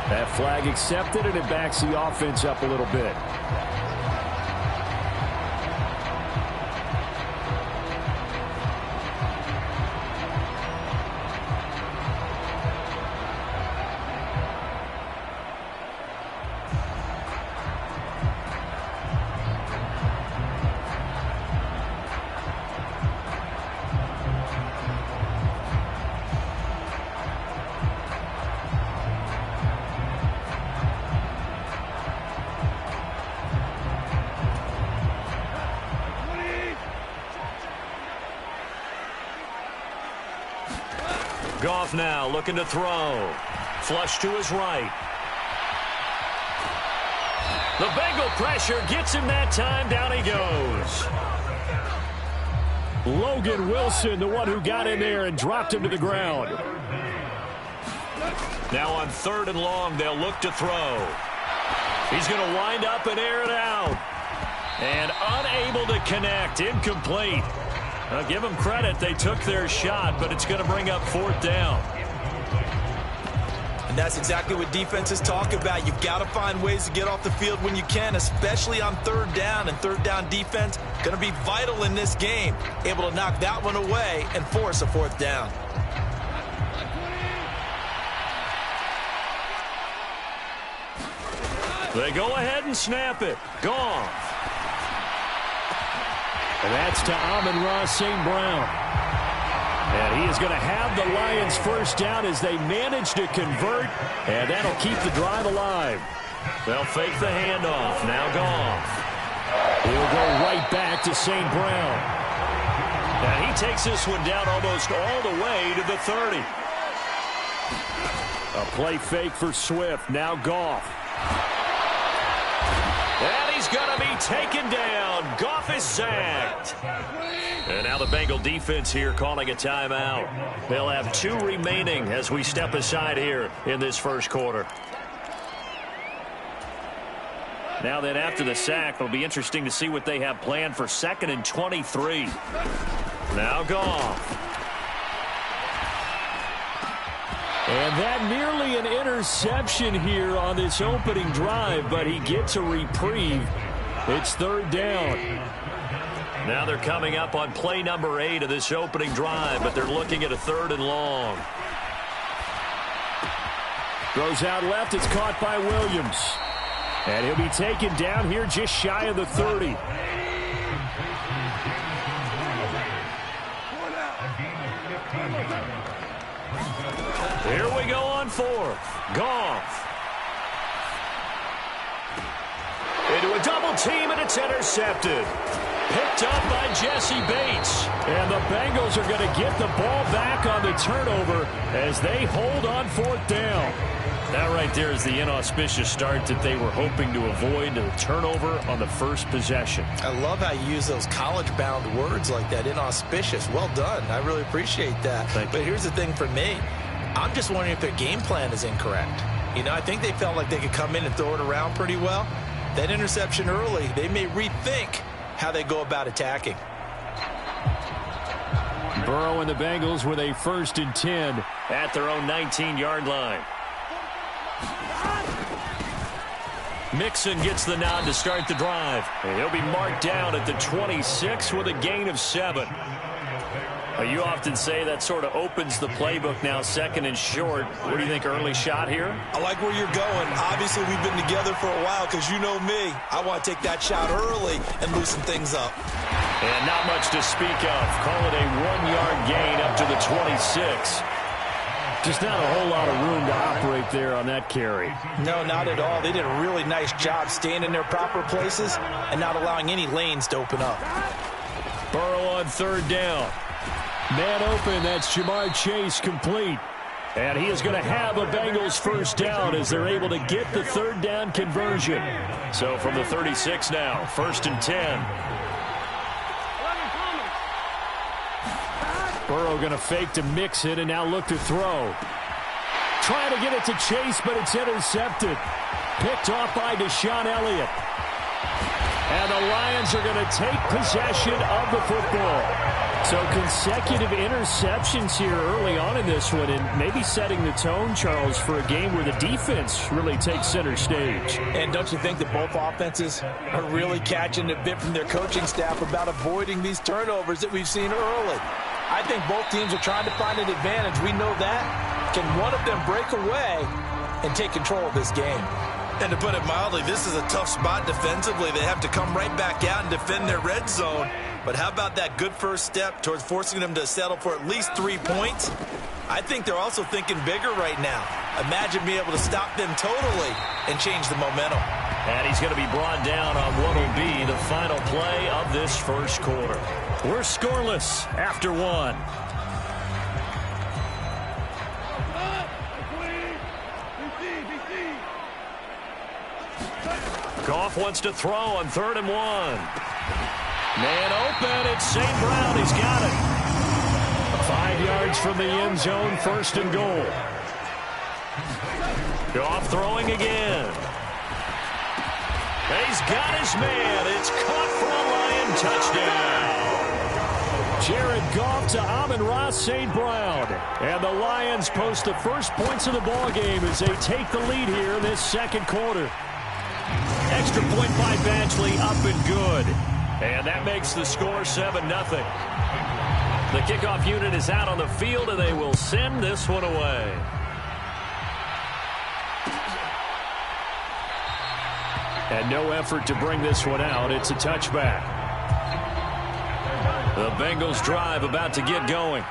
That flag accepted, and it backs the offense up a little bit. Goff now looking to throw. Flush to his right. The Bengal pressure gets him that time. Down he goes. Logan Wilson, the one who got in there and dropped him to the ground. Now on 3rd and long, they'll look to throw. He's going to wind up and air it out. And unable to connect. Incomplete. I'll give them credit. They took their shot, but it's going to bring up 4th down. And that's exactly what defenses talk about. You've got to find ways to get off the field when you can, especially on 3rd down. And 3rd down defense going to be vital in this game. Able to knock that one away and force a 4th down. They go ahead and snap it. Gone. And that's to Amon-Ra St. Brown. And he is going to have the Lions first down as they manage to convert. And that'll keep the drive alive. They'll fake the handoff. Now Goff. He'll go right back to St. Brown. And he takes this one down almost all the way to the 30. A play fake for Swift. Now Goff. And he's going to be taken down. Goff is sacked. And now the Bengal defense here calling a timeout. They'll have 2 remaining as we step aside here in this first quarter. Now then, after the sack, it'll be interesting to see what they have planned for 2nd and 23. Now Goff. And that nearly an interception here on this opening drive, but he gets a reprieve. It's 3rd down. Now they're coming up on play number 8 of this opening drive, but they're looking at a 3rd and long. Throws out left. It's caught by Williams. And he'll be taken down here just shy of the 30. Here we go on 4th. Goff. Into a double team, and it's intercepted. Picked up by Jesse Bates. And the Bengals are going to get the ball back on the turnover as they hold on 4th down. That right there is the inauspicious start that they were hoping to avoid, the turnover on the first possession. I love how you use those college-bound words like that, inauspicious. Well done. I really appreciate that. But here's the thing for me. I'm just wondering if their game plan is incorrect. You know, I think they felt like they could come in and throw it around pretty well. That interception early, they may rethink how they go about attacking. Burrow and the Bengals with a 1st and 10 at their own 19-yard line. Mixon gets the nod to start the drive. And he'll be marked down at the 26 with a gain of 7. You often say that sort of opens the playbook now, 2nd and short. What do you think, early shot here? I like where you're going. Obviously, we've been together for a while because you know me. I want to take that shot early and loosen things up. And not much to speak of. Call it a 1-yard gain up to the 26. Just not a whole lot of room to operate there on that carry. No, not at all. They did a really nice job staying in their proper places and not allowing any lanes to open up. Burrow on 3rd down. Man open, that's Jamar Chase complete. And he is going to have a Bengals 1st down as they're able to get the 3rd down conversion. So from the 36 now, 1st and 10. Burrow going to fake to mix it and now look to throw. Trying to get it to Chase, but it's intercepted. Picked off by Deshaun Elliott. And the Lions are going to take possession of the football. So consecutive interceptions here early on in this one, and maybe setting the tone, Charles, for a game where the defense really takes center stage. And don't you think that both offenses are really catching a bit from their coaching staff about avoiding these turnovers that we've seen early? I think both teams are trying to find an advantage. We know that. Can one of them break away and take control of this game? And to put it mildly, this is a tough spot defensively. They have to come right back out and defend their red zone. But how about that good first step towards forcing them to settle for at least 3 points? I think they're also thinking bigger right now. Imagine being able to stop them totally and change the momentum. And he's going to be brought down on what will be the final play of this 1st quarter. We're scoreless after 1. Goff wants to throw on 3rd and 1. Man open, it's St. Brown, he's got it. 5 yards from the end zone, 1st and goal. Goff throwing again. He's got his man, it's caught for a Lion touchdown. Jared Goff to Amon-Ra St. Brown. And the Lions post the first points of the ballgame as they take the lead here in this 2nd quarter. Extra point by Badgley, up and good. And that makes the score 7-0. The kickoff unit is out on the field, and they will send this one away. And no effort to bring this one out. It's a touchback. The Bengals drive about to get going.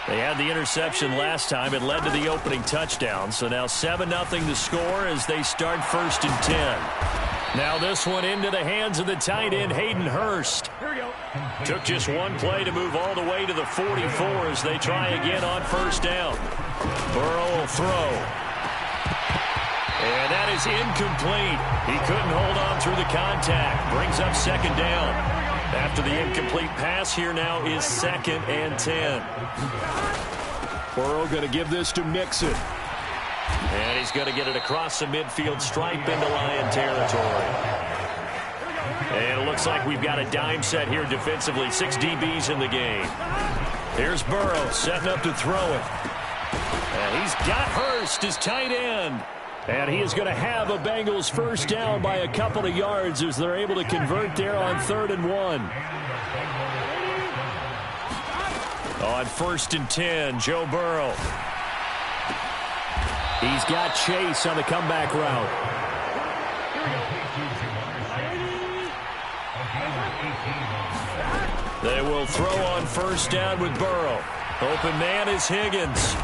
They had the interception last time. It led to the opening touchdown. So now 7-0 the score as they start 1st and 10. Now this one into the hands of the tight end, Hayden Hurst. Here we go. Took just one play to move all the way to the 44 as they try again on 1st down. Burrow will throw. And that is incomplete. He couldn't hold on through the contact. Brings up 2nd down. After the incomplete pass, here now is 2nd and 10. Burrow going to give this to Mixon. And he's going to get it across the midfield stripe into Lion territory. And it looks like we've got a dime set here defensively. 6 DBs in the game. Here's Burrow setting up to throw it. And he's got Hurst, his tight end. And he is going to have a Bengals 1st down by a couple of yards as they're able to convert there on 3rd and 1. On 1st and 10, Joe Burrow. He's got Chase on the comeback route. They will throw on 1st down with Burrow. Open man is Higgins.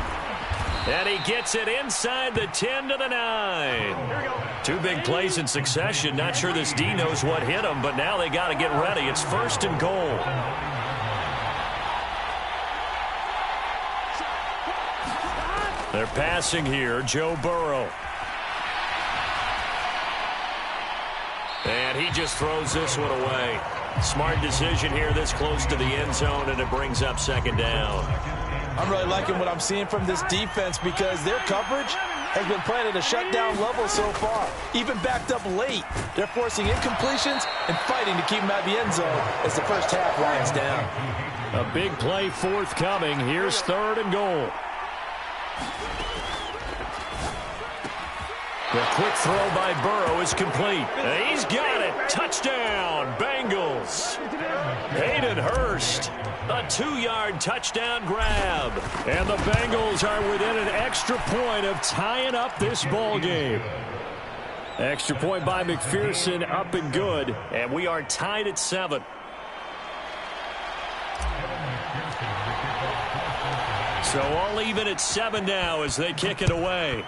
And he gets it inside the 10 to the 9. 2 big plays in succession. Not sure this D knows what hit him, but now they got to get ready. It's 1st and goal. They're passing here, Joe Burrow. And he just throws this one away. Smart decision here this close to the end zone, and it brings up 2nd down. I'm really liking what I'm seeing from this defense because their coverage has been playing at a shutdown level so far, even backed up late. They're forcing incompletions and fighting to keep them out of the end zone as the first half winds down. A big play forthcoming. Here's 3rd and goal. The quick throw by Burrow is complete. He's got it. Touchdown, Bengals. Hayden Hurst, a 2-yard touchdown grab. And the Bengals are within an extra point of tying up this ball game. Extra point by McPherson, up and good. And we are tied at 7. So all even at 7 now as they kick it away.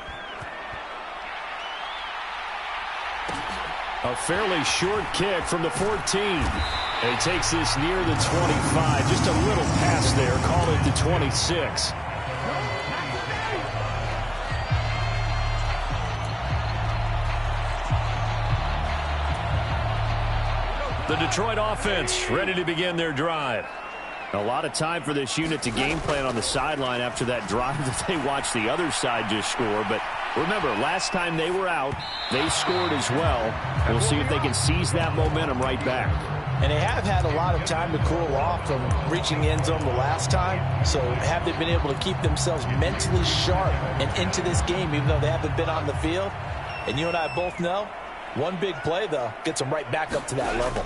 A fairly short kick from the 14. And he takes this near the 25. Just a little pass there. Call it the 26. The Detroit offense ready to begin their drive. A lot of time for this unit to game plan on the sideline after that drive that they watched the other side just score. But remember, last time they were out, they scored as well. We'll see if they can seize that momentum right back. And they have had a lot of time to cool off from reaching the end zone the last time. So have they been able to keep themselves mentally sharp and into this game even though they haven't been on the field? And you and I both know, one big play, though, gets them right back up to that level.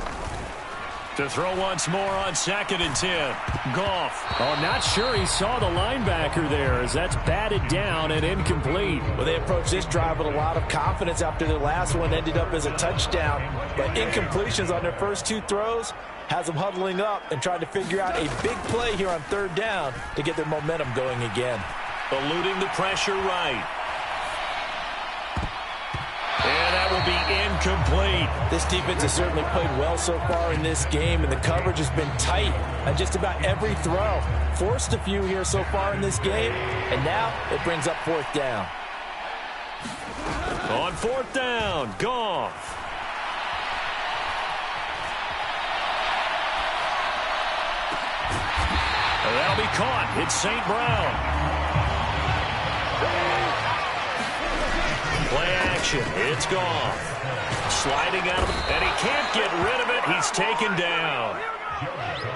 To throw once more on 2nd and 10. Goff. Oh, not sure he saw the linebacker there as that's batted down and incomplete. Well, they approached this drive with a lot of confidence after their last one ended up as a touchdown. But incompletions on their first 2 throws has them huddling up and trying to figure out a big play here on 3rd down to get their momentum going again. Eluding the pressure right. And that will be incomplete. This defense has certainly played well so far in this game, and the coverage has been tight on just about every throw. Forced a few here so far in this game, and now it brings up 4th down. On 4th down, Goff. That'll be caught. It's St. Brown. Play action. It's Goff. Sliding out of it, and he can't get rid of it. He's taken down.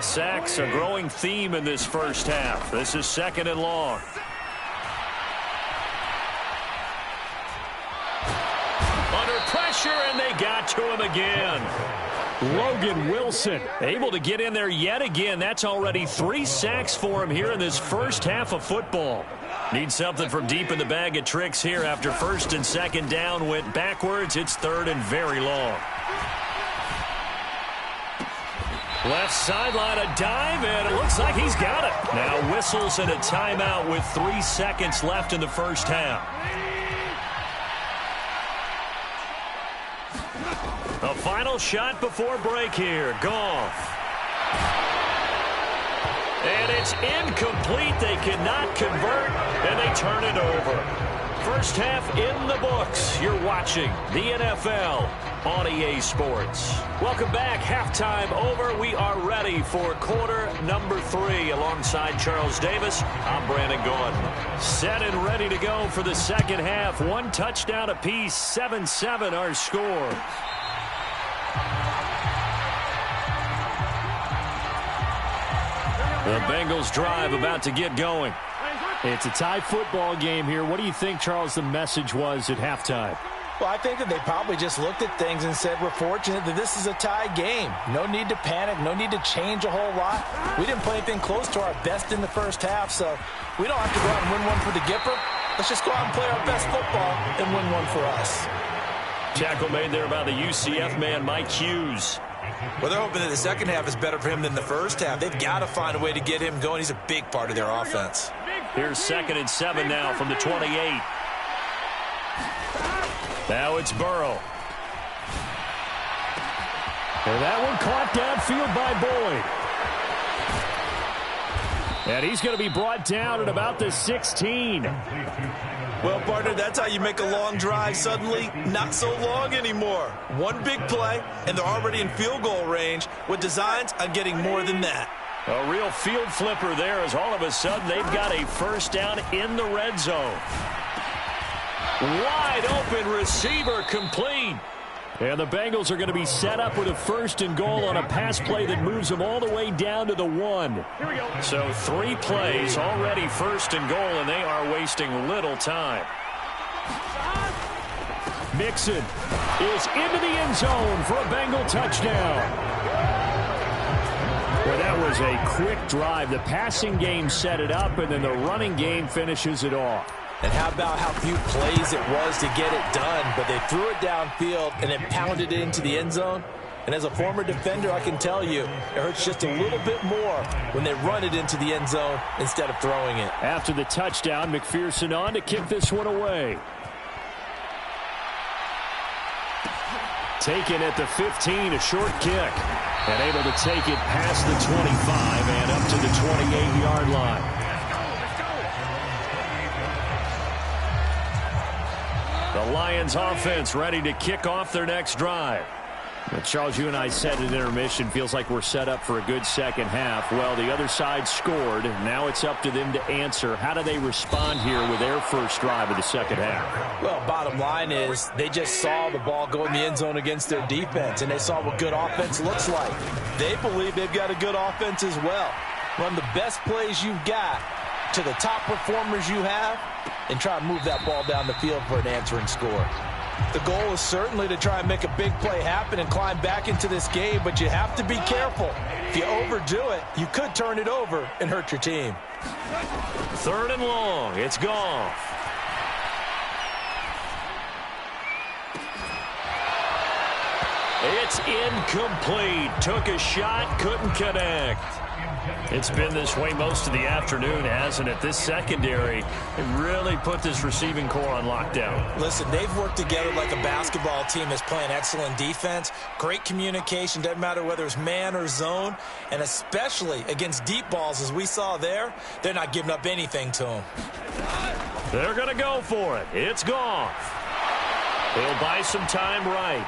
Sacks, a growing theme in this first half. This is 2nd and long. Under pressure, and they got to him again. Logan Wilson able to get in there yet again. That's already 3 sacks for him here in this first half of football. Need something from deep in the bag of tricks here after 1st and 2nd down went backwards. It's 3rd and very long. Left sideline, a dive, and it looks like he's got it. Now whistles and a timeout with 3 seconds left in the first half. A final shot before break here. Goff. And it's incomplete. They cannot convert, and they turn it over. First half in the books. You're watching the NFL on EA Sports. Welcome back. Halftime over. We are ready for quarter number 3. Alongside Charles Davis, I'm Brandon Gordon. Set and ready to go for the second half. 1 touchdown apiece. 7-7 our score. The Bengals drive about to get going. It's a tie football game here. What do you think, Charles, the message was at halftime? Well, I think that they probably just looked at things and said, we're fortunate that this is a tie game. No need to panic. No need to change a whole lot. We didn't play anything close to our best in the first half, so we don't have to go out and win one for the Gipper. Let's just go out and play our best football and win one for us. Tackle made there by the UCF man, Mike Hughes. Well, they're hoping that the second half is better for him than the first half. They've got to find a way to get him going. He's a big part of their offense. Here's 2nd and 7 now from the 28. Now it's Burrow. And that one caught downfield by Boyd. And he's going to be brought down at about the 16. Well, partner, that's how you make a long drive suddenly not so long anymore. One big play, and they're already in field goal range with designs on getting more than that. A real field flipper there as all of a sudden they've got a first down in the red zone. Wide open receiver complete. And the Bengals are going to be set up with a 1st and goal on a pass play that moves them all the way down to the 1. Here we go. So 3 plays already 1st and goal, and they are wasting little time. Mixon is into the end zone for a Bengal touchdown. Well, that was a quick drive. The passing game set it up, and then the running game finishes it off. And how about how few plays it was to get it done, but they threw it downfield and then pounded it into the end zone. And as a former defender, I can tell you, it hurts just a little bit more when they run it into the end zone instead of throwing it. After the touchdown, McPherson on to kick this one away. Taken at the 15, a short kick. And able to take it past the 25 and up to the 28-yard line. The Lions offense ready to kick off their next drive. Now, Charles, you and I said at intermission, feels like we're set up for a good second half. Well, the other side scored. Now it's up to them to answer. How do they respond here with their first drive of the second half? Well, bottom line is they just saw the ball go in the end zone against their defense, and they saw what good offense looks like. They believe they've got a good offense as well. Run the best plays you've got to the top performers you have, and try to move that ball down the field for an answering score. The goal is certainly to try and make a big play happen and climb back into this game, but you have to be careful. If you overdo it, you could turn it over and hurt your team. 3rd and long. It's Goff. It's incomplete. Took a shot, couldn't connect. It's been this way most of the afternoon, hasn't it? This secondary really put this receiving core on lockdown. Listen, they've worked together like a basketball team that's playing excellent defense. Great communication, doesn't matter whether it's man or zone. And especially against deep balls, as we saw there, they're not giving up anything to them. They're going to go for it. It's Goff. He'll buy some time right.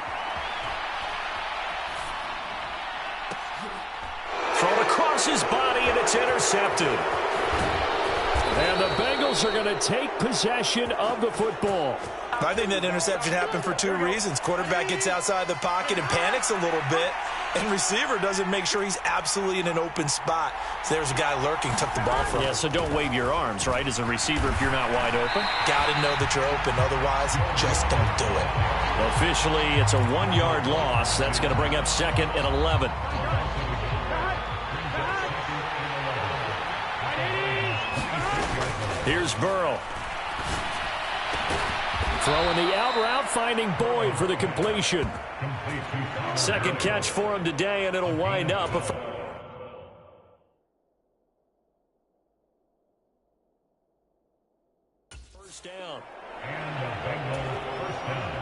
Thrown across his body, and it's intercepted. And the Bengals are going to take possession of the football. I think that interception happened for 2 reasons. Quarterback gets outside the pocket and panics a little bit, and receiver doesn't make sure he's absolutely in an open spot. So there's a guy lurking, took the ball from him. Yeah, so don't wave your arms, right, as a receiver if you're not wide open. Got to know that you're open. Otherwise, just don't do it. Officially, it's a 1-yard loss. That's going to bring up 2nd and 11. Here's Burrow. Throwing the out route, finding Boyd for the completion. 2nd catch for him today, and it'll wind up a first down. And the Bengals first down.